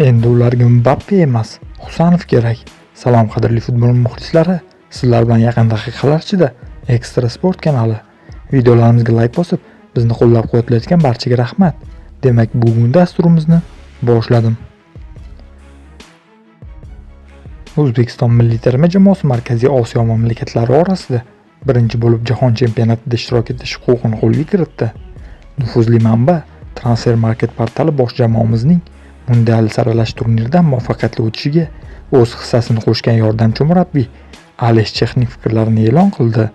Endi ularga Mbappe emas, Husanov kerak. Salom qadrli futbol muxlislari, sizlar bilan yaqin daqiqalar ichida Ekstra Sport kanali. Videolarimizga like bosib, bizni qo'llab-quvvatlayotgan barchaga rahmat. Demak, bugun dasturimizni boshladim. O'zbekiston milliy terma jamoasi Markaziy Osiyo mamlakatlari orasida birinchi bo'lib jahon chempionatida ishtirok etish huquqini qo'lga kiritdi. Nufuzli manba Transfermarkt portali bosh jamoamizning mundial saralash turniridan muvaffaqiyatli o'tishiga o'z hissasini qo'shgan yordamchi murabbiy Alesh Chexning fikrlarini e'lon qildi.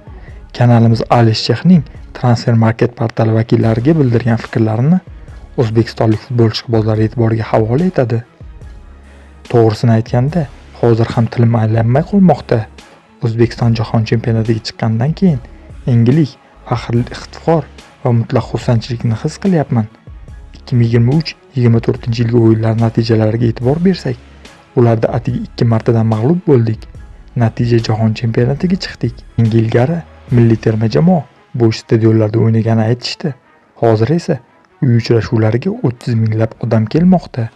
Kanalimiz Alesh Chexning Transfermarkt portali vakillariga bildirgan fikrlarini o'zbekistonlik futbol ishqibozlari e'tiboriga havola etadi. To'g'risini aytganda, hozir ham tilim aylanmay qolmoqda. O'zbekiston jahon chempionatiga chiqqandan keyin yangilik, faxr-iftixor va mutlaq xursandchilikni his qilyapman. 2023-24 o'yinlar natijalariga e'tibor bersak, ularda atigi 2 martadan mag'lub bo'ldik. Natija jahon chempionatiga chiqdik. Ilgari milliy terma jamoa bo'sh stadionlarda o'ynagani aytishdi. Hozir esa uy uchrashuvlariga 30 minglab odam kelmoqda.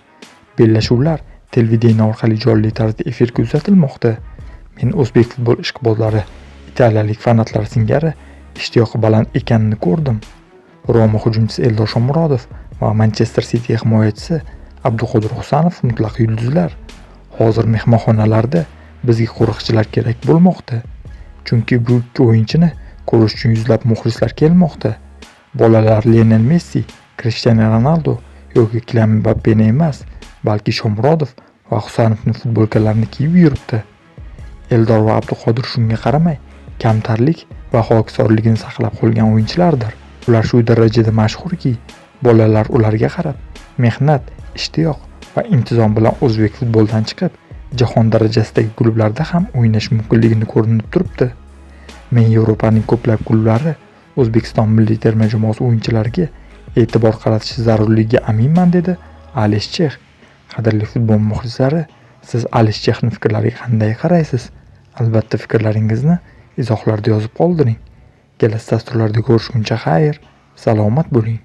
Bellashuvlar televideniye orqali jonli tarzda efirga uzatilmoqda. Men o'zbek futbol ishqibozlari, italiyalik fanatlari singari ishtiyoqi baland ekanini ko'rdim. Roma hujumchisi Eldor Shomurodov va Manchester City himoyachisi Abduqodir Husanov mutlaq yulduzlar. Hozir mehmonxonalarda bizga qo'riqchilar kerak bo'lmoqda. Chunki bu ikki o'yinchini ko'rish uchun yuzlab muxlislar kelmoqda. Bolalar Lionel Messi, Cristiano Ronaldo yoki Kylian Mbappeni emas, balki Shomurodov va Husanovning futbolkalarini kiyib yuribdi. Eldor va Abduqodir shunga qaramay kamtarlik va hokisorligini saqlab qolgan o'yinchilardir. Ular shu darajada mashhurki, bolalar ularga qarab mehnat, ishtiyoq va intizom bilan o'zbek futboldan chiqib, jahon darajasidagi klublarda ham o'ynash mumkinligini ko'rinib turibdi. Men Yevropaning ko'plab klublari O'zbekiston milliy terma jamoasi o'yinchilariga e'tibor qaratishi zarurligiga aminman, dedi Alesh Chex. Qadrli futbol muxlislari, siz Alesh Chexning fikrlariga qanday qaraysiz? Albatta fikrlaringizni izohlarda yozib qoldiring. Kelasi dasturlarda ko'rishguncha xayr, salomat bo'ling.